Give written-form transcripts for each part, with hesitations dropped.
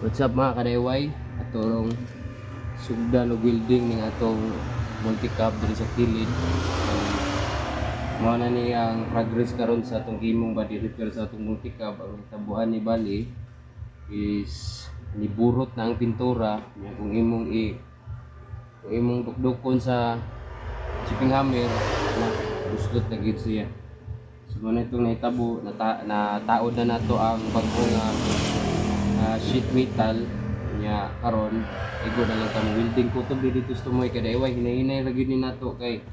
What's up mga kadayway? Atong sugdan o building ning atong multi-cab diri sa kilid. Mao na ni ang progress karon sa atong gimong body repair sa atong multi-cab. Ang tabuhan ni bali is niburot na ang pintura. Kung imong dukdukon sa chipping hammer na guslot na gid siya. So mo na itong nahitabo na taod na nato ang bagong sheet metal nya karon igo na lang kamo welding kutob dito sa tumoy kada iway hinahinay ra gyud ni nato kay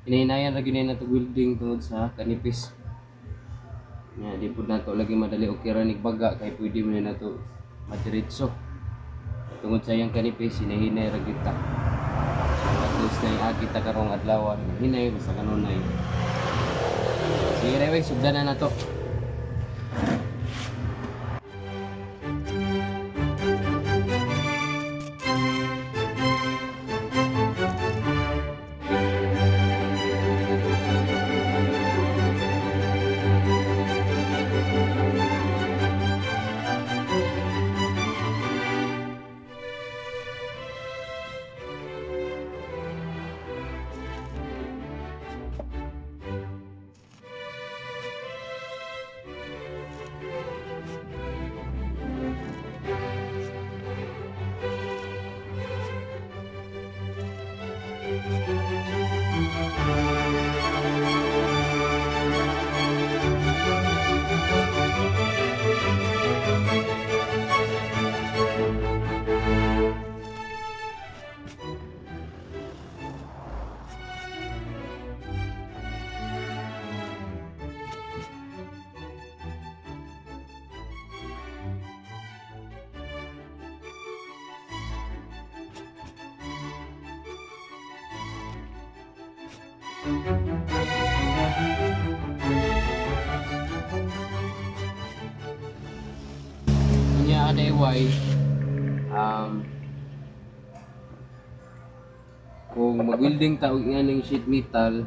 hinahinayan ra gyud ni nato welding tungod sa kanipis nya di pud nato lagi madali okay ra nigbaga kay pwede man nato madiretso tungod sa yang kanipis hinahinay ra gyud ta. So at least na kita karong adlaw hinay basta kanunay. Sige ra way sugdan na nato. Nya kadayway kung mag-welding ta og nganing sheet metal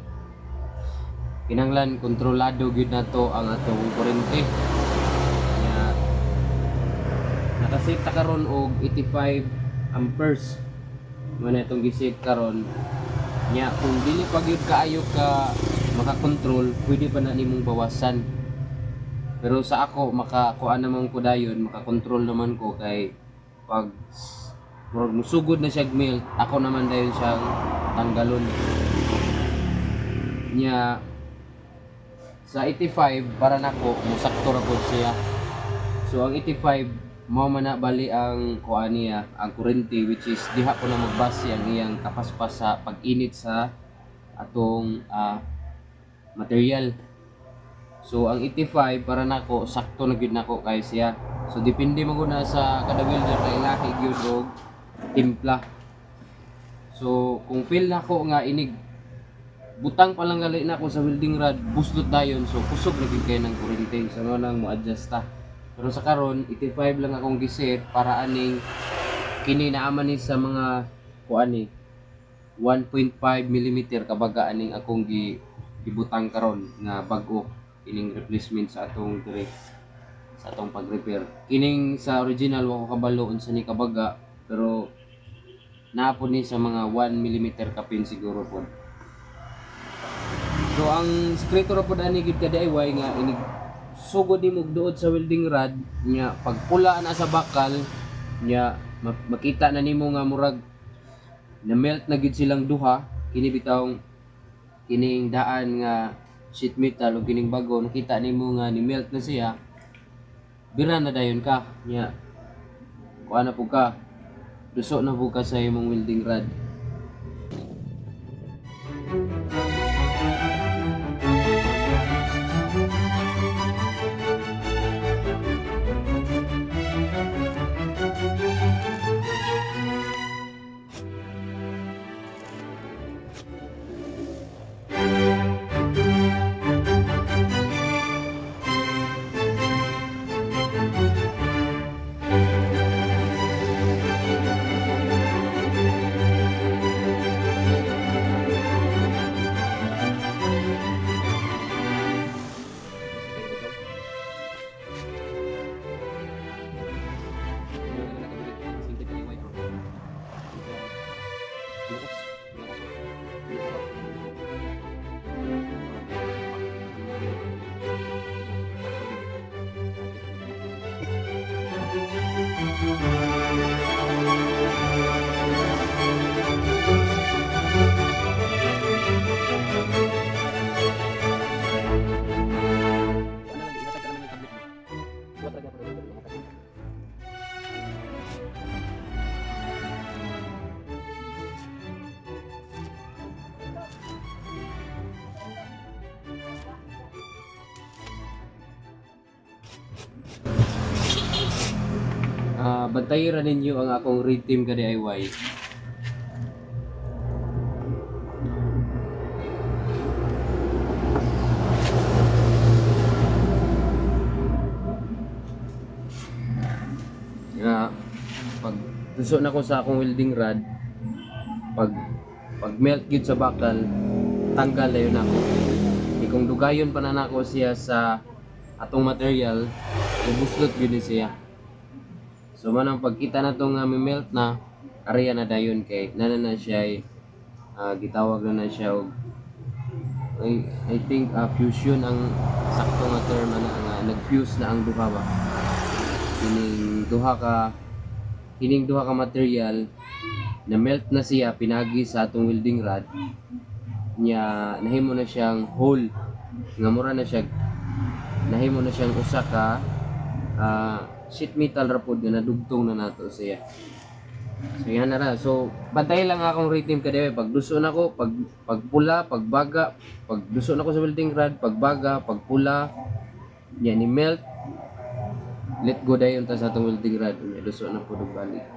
kinahanglan kontrolado gyud nato ang atong kuryente. Nya nakaset ta karon og 85 amperes man itong giset karon. Nya kung dili pa gyud kaayo ka makakontrol pwede pa na nimong bawasan. Pero sa ako makakuha naman ko dayon, makakontrol naman ko kay pag musugod na siya melt, ako naman dayon siyang tanggalon. Nya sa 85 para nako musakto ra pud siya. So ang 85 mao man na bali ang kuha niya, ang kurente which is diha ko na magbase ang iyang kapaspas sa pag-init sa atong material. So ang 85 para nako sakto na gyud nako kay siya. So depende man gud na sa kada welder kay lahi gyud og timpla. So kung feel nako nga inig butang pa lang gali nako sa welding rod, buslot dayon so kusog na gyud kay nang kuryente sa so, nang mo-adjust ta. Pero sa karon 85 lang akong giset para aning kini naaman ni sa mga kuan ni 1.5 mm kabaga aning akong gibutang karon nga bag-o kining replacement sa atong direct sa atong pag-repair. Kining sa original wa ko kabalo unsa ni kabaga pero naapod ni sa mga 1 mm kapin siguro pod. So ang sekreto ra pod ani gid ka DIY nga inig sugod nimo duod sa welding rod nya pagpula na sa bakal nya makita na nimo nga murag na melt na gid silang duha kini bitawng kining daan nga sheet metal o kining bago nakita nimo nga ni melt na siya bira na dayon ka nya kuha na po ka duso na po ka sa imong welding rod. bantayan ninyo ang akong Red Team ka DIY. Nga pag tuso na ko sa akong welding rod, pag melt gyud sa bakal, tanggal na yun ako. Kung dugayon pa na nako siya sa atong material, ibuslot gyud ni siya. So manang pagkita na tong melt na, area na dayon kay na siya gitawag na siya og I think fusion ang sakto nga term nga nag-fuse na ang duha ba. Kining duha ka material na melt na siya pinagi sa atong welding rod nya, nahimo na siyang hole nga mura na siya, nahimo na siyang usa ka sheet metal ra pod nga nadugtong na nato siya. So yan na ra. So bantay lang akong rhythm kada pag duso na ko, pag pula, pag baga, pag duso na ko sa welding rod, pag baga, pag pula, yan ni melt, let go dayon ta sa atong welding rod, duso na pud og balik.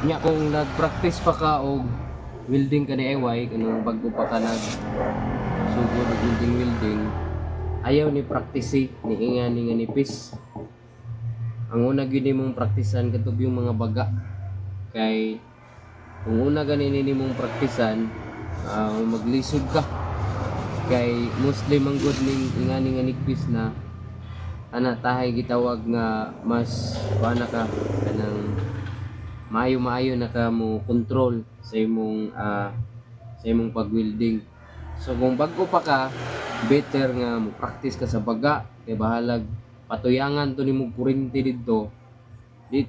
Nya kung nag-practice pa ka og welding ka ni DIY, kanang bago pa ka sugod og welding, ayaw ni practice ni nga nipis. Ang una gyud nimong praktisan katug yung mga baga. Kay kung una ganin nimong praktisan, maglisod ka. Kay mostly manggod ning ingani nga nipis na ana tahay gitawag nga mas paana ka kanang maayo na ka mo control sa imong pag-welding. So kung bago pa ka, better nga mo practice ka sa baga kay bahalag patuyangan to nimo kuryente dito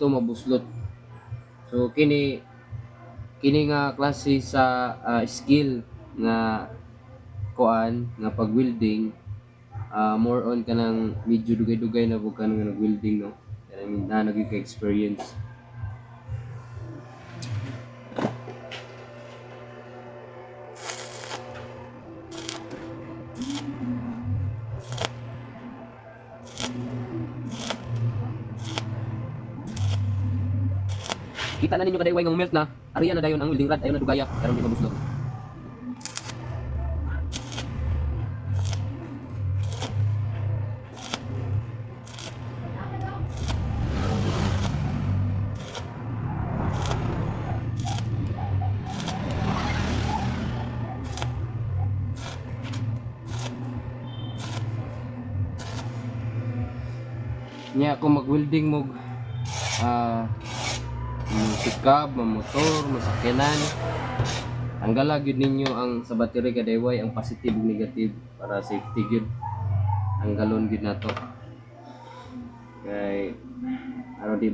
mabuslot. So kini nga klase sa skill nga kuan nga pag-welding, more on kanang medyo dugay-dugay na pud kanang nag-welding, no. Kanang na nag-experience. Kita na ninyo kada iway nga melt na, ariya na dayon ang welding rod, ayon na dugaya karon di mabuslot. Nya kung mag-welding mo sikab, motor, masakyanan, tanggala gyud ninyo ang sa battery kada iway ang positive ug negative para safety gyud. Tanggalon gyud nato. Kay aron di